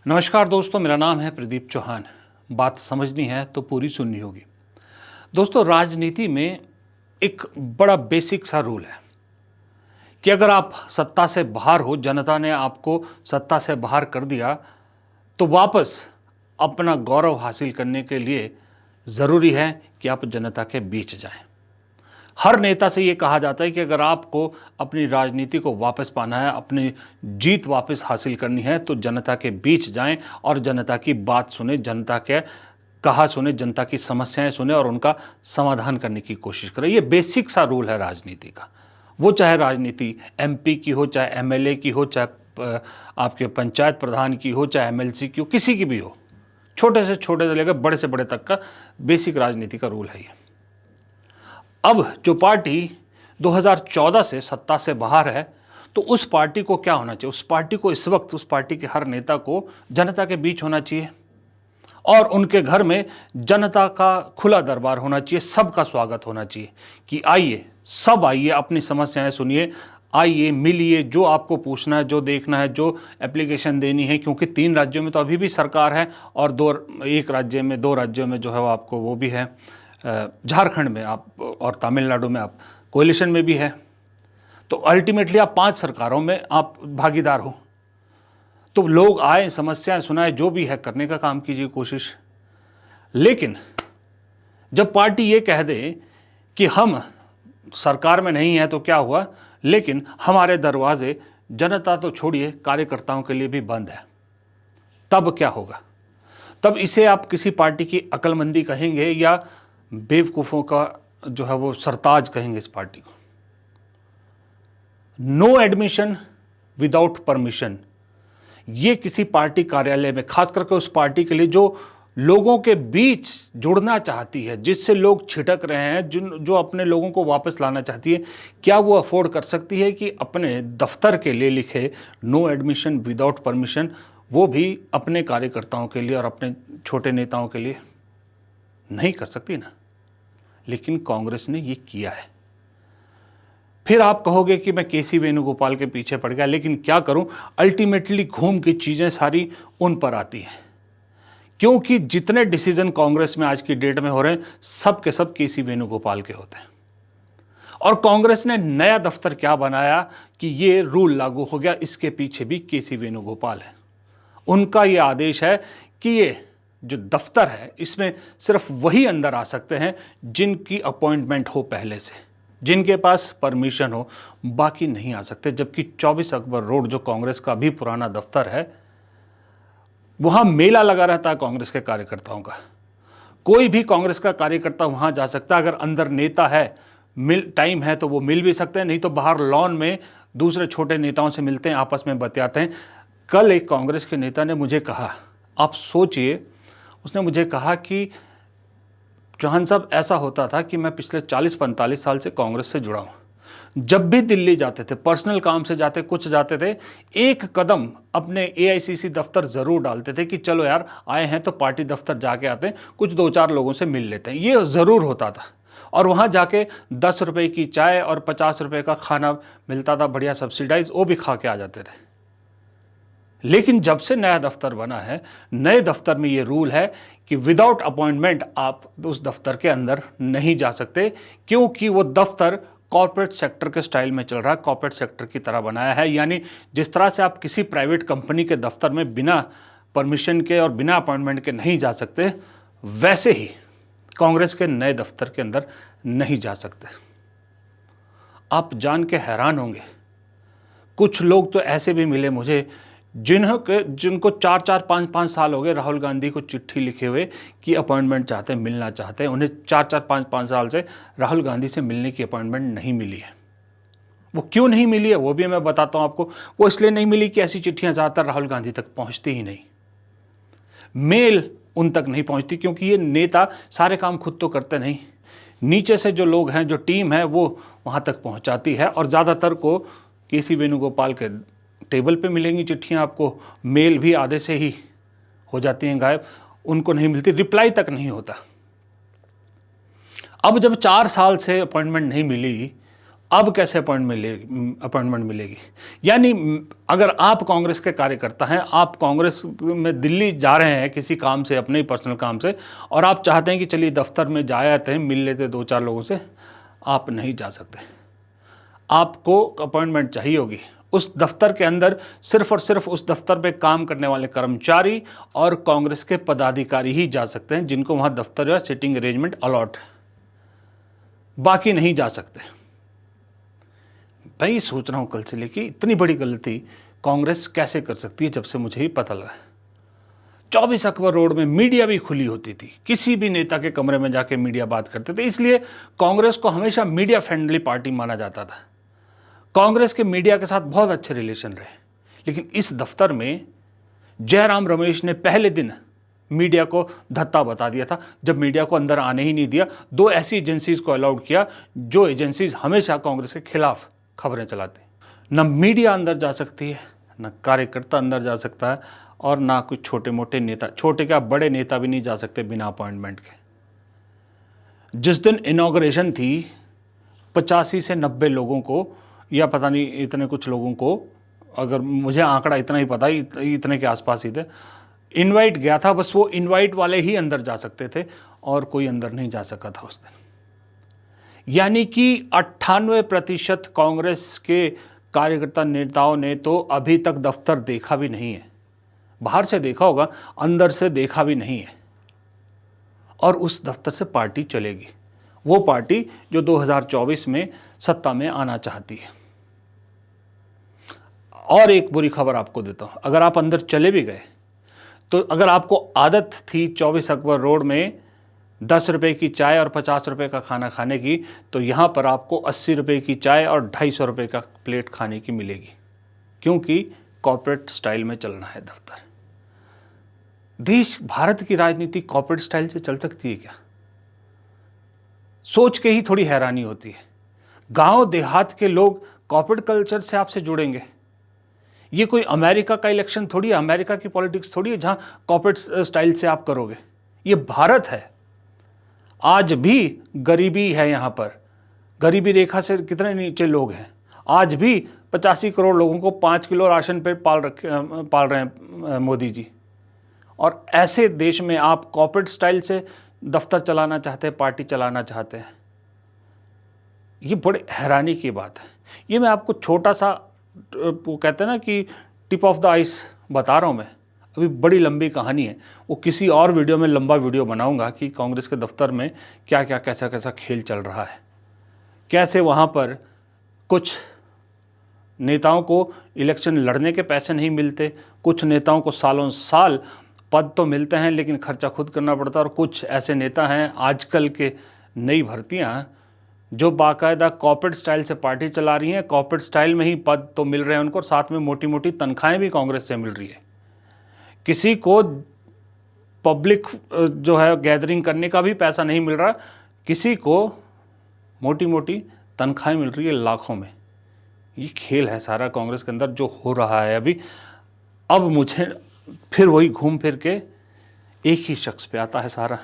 नमस्कार दोस्तों, मेरा नाम है प्रदीप चौहान। बात समझनी है तो पूरी सुननी होगी। दोस्तों, राजनीति में एक बड़ा बेसिक सा रूल है कि अगर आप सत्ता से बाहर हो, जनता ने आपको सत्ता से बाहर कर दिया, तो वापस अपना गौरव हासिल करने के लिए ज़रूरी है कि आप जनता के बीच जाएं। हर नेता से ये कहा जाता है कि अगर आपको अपनी राजनीति को वापस पाना है, अपनी जीत वापस हासिल करनी है, तो जनता के बीच जाएं और जनता की बात सुने, जनता के कहा सुने, जनता की समस्याएं सुने और उनका समाधान करने की कोशिश करें। ये बेसिक सा रूल है राजनीति का। वो चाहे राजनीति एमपी की हो, चाहे एमएलए की हो, चाहे आपके पंचायत प्रधान की हो, चाहे एमएलसी की हो, किसी की भी हो। छोटे से छोटे से लेकर बड़े से बड़े तक का बेसिक राजनीति का रूल है ये। अब जो पार्टी 2014 से सत्ता से बाहर है, तो उस पार्टी को क्या होना चाहिए? उस पार्टी को इस वक्त, उस पार्टी के हर नेता को जनता के बीच होना चाहिए और उनके घर में जनता का खुला दरबार होना चाहिए, सबका स्वागत होना चाहिए कि आइए, सब आइए, अपनी समस्याएं सुनिए, आइए, मिलिए, जो आपको पूछना है, जो देखना है, जो एप्लीकेशन देनी है। क्योंकि 3 राज्यों में तो अभी भी सरकार है और 2 राज्यों में जो है वो आपको वो भी है, झारखंड में आप और तमिलनाडु में आप कोalition में भी है। तो अल्टीमेटली आप 5 सरकारों में आप भागीदार हो। तो लोग आए, समस्याएं सुनाए, जो भी है करने का काम कीजिए कोशिश। लेकिन जब पार्टी ये कह दे कि हम सरकार में नहीं है तो क्या हुआ, लेकिन हमारे दरवाजे जनता तो छोड़िए, कार्यकर्ताओं के लिए भी बंद है, तब क्या होगा? तब इसे आप किसी पार्टी की अक्लमंदी कहेंगे या बेवकूफ़ों का जो है वो सरताज कहेंगे इस पार्टी को? नो एडमिशन विदाउट परमिशन, ये किसी पार्टी कार्यालय में, खास करके उस पार्टी के लिए जो लोगों के बीच जुड़ना चाहती है, जिससे लोग छिटक रहे हैं, जो अपने लोगों को वापस लाना चाहती है, क्या वो अफोर्ड कर सकती है कि अपने दफ्तर के लिए लिखे नो एडमिशन विदाउट परमिशन, वो भी अपने कार्यकर्ताओं के लिए और अपने छोटे नेताओं के लिए? नहीं कर सकती ना। लेकिन कांग्रेस ने ये किया है। फिर आप कहोगे कि मैं केसी वेणुगोपाल के पीछे पड़ गया, लेकिन क्या करूं, अल्टीमेटली घूम की चीजें सारी उन पर आती हैं। क्योंकि जितने डिसीजन कांग्रेस में आज की डेट में हो रहे हैं, सब के सब केसी वेणुगोपाल के होते हैं। और कांग्रेस ने नया दफ्तर क्या बनाया कि ये रूल लागू हो गया, इसके पीछे भी केसी वेणुगोपाल है। उनका ये आदेश है कि ये जो दफ्तर है, इसमें सिर्फ वही अंदर आ सकते हैं जिनकी अपॉइंटमेंट हो पहले से, जिनके पास परमिशन हो, बाकी नहीं आ सकते। जबकि 24 अकबर रोड जो कांग्रेस का भी पुराना दफ्तर है, वहां मेला लगा रहता है कांग्रेस के कार्यकर्ताओं का। कोई भी कांग्रेस का कार्यकर्ता वहां जा सकता है। अगर अंदर नेता है, टाइम है तो वो मिल भी सकते हैं, नहीं तो बाहर लॉन में दूसरे छोटे नेताओं से मिलते हैं, आपस में बतियाते हैं। कल एक कांग्रेस के नेता ने मुझे कहा, आप सोचिए, उसने मुझे कहा कि चौहान साहब, ऐसा होता था कि मैं पिछले 40-45 साल से कांग्रेस से जुड़ा हूं। जब भी दिल्ली जाते थे, पर्सनल काम से जाते, कुछ जाते थे, एक कदम अपने एआईसीसी दफ्तर जरूर डालते थे कि चलो यार, आए हैं तो पार्टी दफ्तर जाके आते हैं, कुछ 2-4 लोगों से मिल लेते हैं। ये जरूर होता था। और वहां जाके 10 रुपए की चाय और 50 रुपए का खाना मिलता था, बढ़िया सब्सिडाइज, वो भी खा के आ जाते थे। लेकिन जब से नया दफ्तर बना है, नए दफ्तर में ये रूल है कि विदाउट अपॉइंटमेंट आप उस दफ्तर के अंदर नहीं जा सकते, क्योंकि वो दफ्तर कॉर्पोरेट सेक्टर के स्टाइल में चल रहा है, कॉर्पोरेट सेक्टर की तरह बनाया है। यानी जिस तरह से आप किसी प्राइवेट कंपनी के दफ्तर में बिना परमिशन के और बिना अपॉइंटमेंट के नहीं जा सकते, वैसे ही कांग्रेस के नए दफ्तर के अंदर नहीं जा सकते। आप जान के हैरान होंगे, कुछ लोग तो ऐसे भी मिले मुझे जिनको 4-4, 5-5 साल हो गए राहुल गांधी को चिट्ठी लिखे हुए कि अपॉइंटमेंट चाहते हैं, मिलना चाहते हैं। उन्हें 4-4, 5-5 साल से राहुल गांधी से मिलने की अपॉइंटमेंट नहीं मिली है। वो क्यों नहीं मिली है वो भी मैं बताता हूं आपको। वो इसलिए नहीं मिली कि ऐसी चिट्ठियां ज़्यादातर राहुल गांधी तक पहुंचती ही नहीं, मेल उन तक नहीं पहुंचती, क्योंकि ये नेता सारे काम खुद तो करते नहीं, नीचे से जो लोग हैं, जो टीम है, वो वहां तक पहुंचाती है। और ज़्यादातर को केसी वेणुगोपाल के टेबल पे मिलेंगी चिट्ठियां आपको, मेल भी आधे से ही हो जाती हैं गायब, उनको नहीं मिलती, रिप्लाई तक नहीं होता। अब जब 4 साल से अपॉइंटमेंट नहीं मिली, अब कैसे अपॉइंटमेंट मिलेगी? यानी अगर आप कांग्रेस के कार्यकर्ता हैं, आप कांग्रेस में दिल्ली जा रहे हैं किसी काम से, अपने ही पर्सनल काम से, और आप चाहते हैं कि चलिए दफ्तर में जा आते हैं, मिल लेते 2-4 लोगों से, आप नहीं जा सकते। आपको अपॉइंटमेंट चाहिए होगी। उस दफ्तर के अंदर सिर्फ और सिर्फ उस दफ्तर पे काम करने वाले कर्मचारी और कांग्रेस के पदाधिकारी ही जा सकते हैं, जिनको वहाँ दफ्तर या सिटिंग अरेंजमेंट अलॉट है, बाकी नहीं जा सकते। भाई सोच रहा हूँ कल से लेके, इतनी बड़ी गलती कांग्रेस कैसे कर सकती है जब से मुझे ही पता लगा। 24 अकबर रोड में मीडिया भी खुली होती थी, किसी भी नेता के कमरे में जाके मीडिया बात करते थे, इसलिए कांग्रेस को हमेशा मीडिया फ्रेंडली पार्टी माना जाता था। कांग्रेस के मीडिया के साथ बहुत अच्छे रिलेशन रहे, लेकिन इस दफ्तर में जयराम रमेश ने पहले दिन मीडिया को धत्ता बता दिया था, जब मीडिया को अंदर आने ही नहीं दिया। 2 ऐसी एजेंसीज को अलाउड किया जो एजेंसीज हमेशा कांग्रेस के खिलाफ खबरें चलाती। न मीडिया अंदर जा सकती है, न कार्यकर्ता अंदर जा सकता है, और ना कुछ छोटे मोटे नेता, छोटे क्या बड़े नेता भी नहीं जा सकते बिना अपॉइंटमेंट के। जिस दिन इनॉग्रेशन थी, 85 से 90 लोगों को, या पता नहीं इतने कुछ लोगों को, अगर मुझे आंकड़ा इतना ही पता, इतने के आसपास ही थे, इनवाइट गया था। बस वो इनवाइट वाले ही अंदर जा सकते थे और कोई अंदर नहीं जा सका था उस दिन। यानी कि 98% कांग्रेस के कार्यकर्ता नेताओं ने तो अभी तक दफ्तर देखा भी नहीं है। बाहर से देखा होगा, अंदर से देखा भी नहीं है। और उस दफ्तर से पार्टी चलेगी, वो पार्टी जो 2024 में सत्ता में आना चाहती है। और एक बुरी खबर आपको देता हूं, अगर आप अंदर चले भी गए, तो अगर आपको आदत थी 24 अकबर रोड में 10 रुपए की चाय और 50 रुपए का खाना खाने की, तो यहाँ पर आपको 80 रुपए की चाय और 250 रुपए का प्लेट खाने की मिलेगी, क्योंकि कॉर्पोरेट स्टाइल में चलना है दफ्तर। देश, भारत की राजनीति कॉर्पोरेट स्टाइल से चल सकती है क्या? सोच के ही थोड़ी हैरानी होती है। गांव देहात के लोग कॉर्पोरेट कल्चर से आपसे जुड़ेंगे। ये कोई अमेरिका का इलेक्शन थोड़ी है, अमेरिका की पॉलिटिक्स थोड़ी है जहां कॉर्पोरेट स्टाइल से आप करोगे। ये भारत है। आज भी गरीबी है यहाँ पर, गरीबी रेखा से कितने नीचे लोग हैं। आज भी 85 करोड़ लोगों को 5 किलो राशन पे पाल रहे हैं मोदी जी। और ऐसे देश में आप कॉर्पोरेट स्टाइल से दफ्तर चलाना चाहते हैं, पार्टी चलाना चाहते हैं। ये बड़े हैरानी की बात है। ये मैं आपको छोटा सा, वो कहते हैं ना कि टिप ऑफ द आइस बता रहा हूँ मैं। अभी बड़ी लंबी कहानी है, वो किसी और वीडियो में लंबा वीडियो बनाऊंगा कि कांग्रेस के दफ्तर में क्या क्या कैसा कैसा खेल चल रहा है, कैसे वहाँ पर कुछ नेताओं को इलेक्शन लड़ने के पैसे नहीं मिलते, कुछ नेताओं को सालों साल पद तो मिलते हैं लेकिन खर्चा खुद करना पड़ता है, और कुछ ऐसे नेता हैं आजकल के नई भर्तियाँ जो बाकायदा कॉर्पोरेट स्टाइल से पार्टी चला रही हैं, कॉर्पोरेट स्टाइल में ही पद तो मिल रहे हैं उनको, साथ में मोटी मोटी तनख्वाहें भी कांग्रेस से मिल रही है। किसी को पब्लिक जो है गैदरिंग करने का भी पैसा नहीं मिल रहा, किसी को मोटी मोटी तनख्वाहें मिल रही है लाखों में। ये खेल है सारा कांग्रेस के अंदर जो हो रहा है अभी। अब मुझे फिर वही घूम फिर के एक ही शख्स पे आता है सारा,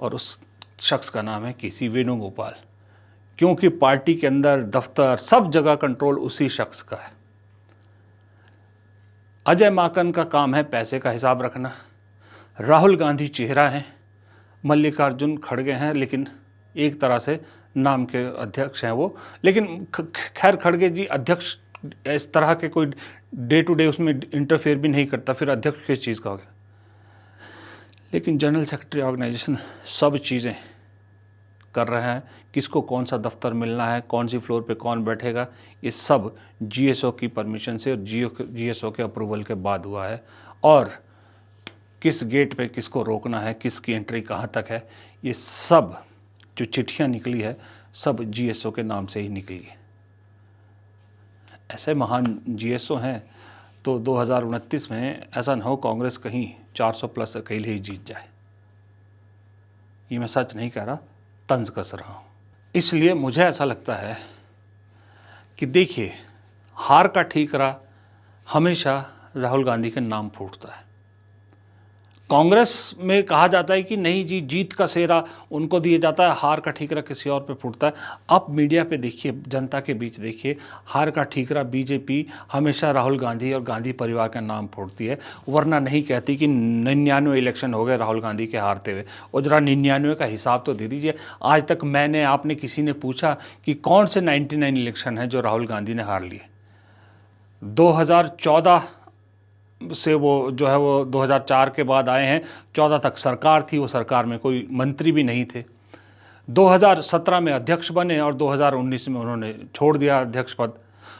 और उस शख्स का नाम है केसी वेणुगोपाल, क्योंकि पार्टी के अंदर, दफ्तर, सब जगह कंट्रोल उसी शख्स का है। अजय माकन का काम है पैसे का हिसाब रखना, राहुल गांधी चेहरा है, मल्लिकार्जुन खड़गे हैं लेकिन एक तरह से नाम के अध्यक्ष हैं वो, लेकिन खैर खड़गे जी अध्यक्ष इस तरह के कोई डे टू डे उसमें इंटरफेयर भी नहीं करता, फिर अध्यक्ष किस चीज़ का हो गया। लेकिन जनरल सेक्रेटरी ऑर्गेनाइजेशन सब चीज़ें कर रहे हैं, किसको कौन सा दफ्तर मिलना है, कौन सी फ्लोर पे कौन बैठेगा, ये सब जीएसओ की परमिशन से और जीएसओ के अप्रूवल के बाद हुआ है। और किस गेट पे किसको रोकना है, किसकी एंट्री कहाँ तक है, ये सब जो चिट्ठियाँ निकली है सब जीएसओ के नाम से ही निकली है। ऐसे महान जीएसओ हैं तो 2029 में ऐसा न हो कांग्रेस कहीं 400 प्लस अकेले ही जीत जाए। ये मैं सच नहीं कह रहा, तंज कस रहा हूँ। इसलिए मुझे ऐसा लगता है कि देखिए, हार का ठीकरा हमेशा राहुल गांधी के नाम फूटता है। कांग्रेस में कहा जाता है कि नहीं जी, जीत का सेहरा उनको दिया जाता है, हार का ठीकरा किसी और पे फूटता है। आप मीडिया पे देखिए, जनता के बीच देखिए, हार का ठीकरा बीजेपी हमेशा राहुल गांधी और गांधी परिवार का नाम फोड़ती है, वरना नहीं कहती कि 99 इलेक्शन हो गए राहुल गांधी के हारते हुए। और जरा 99 का हिसाब तो दे दीजिए। आज तक मैंने, आपने, किसी ने पूछा कि कौन से 99 इलेक्शन हैं जो राहुल गांधी ने हार लिए? 2014 से वो जो है वो 2004 के बाद आए हैं, 14 तक सरकार थी, वो सरकार में कोई मंत्री भी नहीं थे। 2017 में अध्यक्ष बने और 2019 में उन्होंने छोड़ दिया अध्यक्ष पद।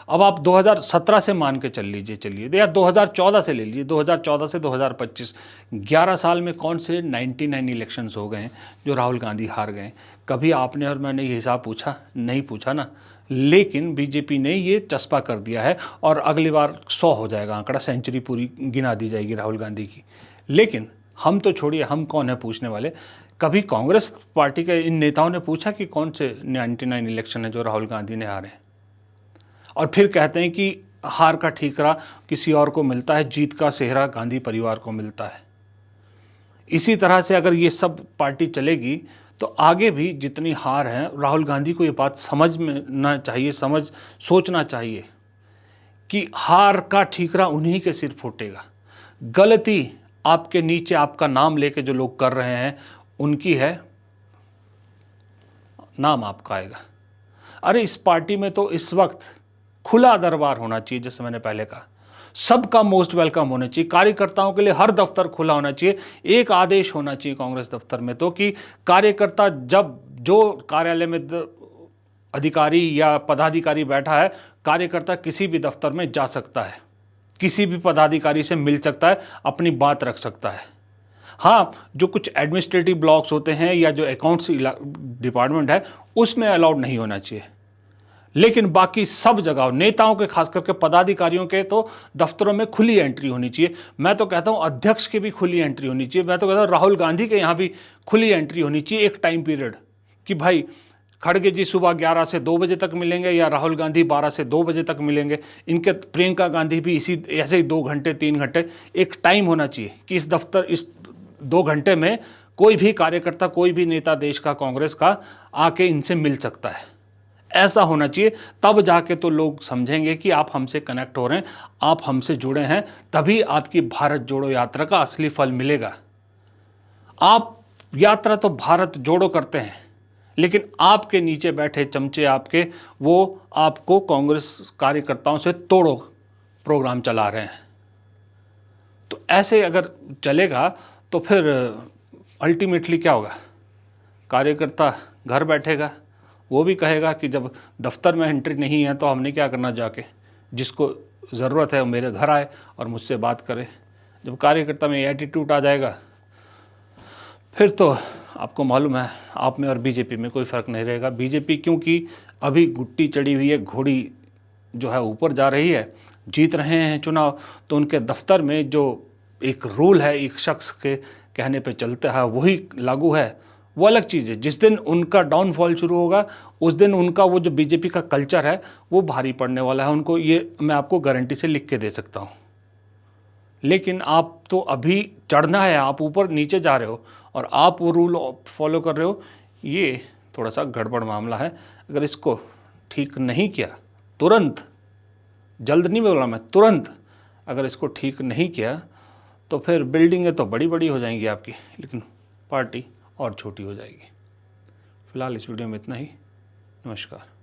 अब आप 2017 से मान के चल लीजिए, चलिए, या 2014 से ले लीजिए, 2014 से 2025, 11 साल में कौन से 99 इलेक्शंस हो गए हैं जो राहुल गांधी हार गए? कभी आपने और मैंने ये हिसाब पूछा? नहीं पूछा ना। लेकिन बीजेपी ने ये चस्पा कर दिया है और अगली बार 100 हो जाएगा आंकड़ा, सेंचुरी पूरी गिना दी जाएगी राहुल गांधी की। लेकिन हम तो छोड़िए, हम कौन है पूछने वाले? कभी कांग्रेस पार्टी के इन नेताओं ने पूछा कि कौन से 99 इलेक्शन है जो राहुल गांधी ने हारे? और फिर कहते हैं कि हार का ठीकरा किसी और को मिलता है, जीत का सेहरा गांधी परिवार को मिलता है। इसी तरह से अगर ये सब पार्टी चलेगी तो आगे भी जितनी हार है, राहुल गांधी को ये बात समझना चाहिए, सोचना चाहिए कि हार का ठीकरा उन्हीं के सिर फूटेगा। गलती आपके नीचे आपका नाम लेके जो लोग कर रहे हैं उनकी है, नाम आपका आएगा। अरे इस पार्टी में तो इस वक्त खुला दरबार होना चाहिए, जैसे मैंने पहले कहा, सबका मोस्ट वेलकम होना चाहिए। कार्यकर्ताओं के लिए हर दफ्तर खुला होना चाहिए। एक आदेश होना चाहिए कांग्रेस दफ्तर में तो कि कार्यकर्ता, जब जो कार्यालय में अधिकारी या पदाधिकारी बैठा है, कार्यकर्ता किसी भी दफ्तर में जा सकता है, किसी भी पदाधिकारी से मिल सकता है, अपनी बात रख सकता है। हाँ, जो कुछ एडमिनिस्ट्रेटिव ब्लॉक्स होते हैं या जो अकाउंट्स डिपार्टमेंट है उसमें अलाउड नहीं होना चाहिए, लेकिन बाकी सब जगह नेताओं के, खास करके पदाधिकारियों के तो दफ्तरों में खुली एंट्री होनी चाहिए। मैं तो कहता हूं अध्यक्ष की भी खुली एंट्री होनी चाहिए। मैं तो कहता हूं राहुल गांधी के यहाँ भी खुली एंट्री होनी चाहिए, एक टाइम पीरियड कि भाई खड़गे जी सुबह 11 से 2 बजे तक मिलेंगे या राहुल गांधी 12 से 2 बजे तक मिलेंगे। इनके प्रियंका गांधी भी इसी ऐसे ही 2 घंटे 3 घंटे, एक टाइम होना चाहिए कि इस दफ्तर, इस 2 घंटे में कोई भी कार्यकर्ता, कोई भी नेता देश का, कांग्रेस का, आके इनसे मिल सकता है। ऐसा होना चाहिए, तब जाके तो लोग समझेंगे कि आप हमसे कनेक्ट हो रहे हैं, आप हमसे जुड़े हैं, तभी आपकी भारत जोड़ो यात्रा का असली फल मिलेगा। आप यात्रा तो भारत जोड़ो करते हैं, लेकिन आपके नीचे बैठे चमचे आपके, वो आपको कांग्रेस कार्यकर्ताओं से तोड़ो प्रोग्राम चला रहे हैं। तो ऐसे अगर चलेगा तो फिर अल्टीमेटली क्या होगा? कार्यकर्ता घर बैठेगा, वो भी कहेगा कि जब दफ्तर में एंट्री नहीं है तो हमने क्या करना जाके, जिसको ज़रूरत है वो मेरे घर आए और मुझसे बात करे। जब कार्यकर्ता में एटीट्यूड आ जाएगा फिर तो आपको मालूम है, आप में और बीजेपी में कोई फ़र्क नहीं रहेगा। बीजेपी क्योंकि अभी गुट्टी चढ़ी हुई है, घोड़ी जो है ऊपर जा रही है, जीत रहे हैं चुनाव, तो उनके दफ्तर में जो एक रूल है, एक शख्स के कहने पे चलता है, वही लागू है, वो अलग चीज़ है। जिस दिन उनका डाउनफॉल शुरू होगा उस दिन उनका वो जो बीजेपी का कल्चर है वो भारी पड़ने वाला है उनको, ये मैं आपको गारंटी से लिख के दे सकता हूँ। लेकिन आप तो अभी चढ़ना है, आप ऊपर नीचे जा रहे हो और आप वो रूल फॉलो कर रहे हो, ये थोड़ा सा गड़बड़ मामला है। अगर इसको ठीक नहीं किया तुरंत, जल्द नहीं बोला मैं, तुरंत अगर इसको ठीक नहीं किया तो फिर बिल्डिंगें तो बड़ी बड़ी हो जाएंगी आपकी, लेकिन पार्टी और छोटी हो जाएगी। फिलहाल इस वीडियो में इतना ही। नमस्कार।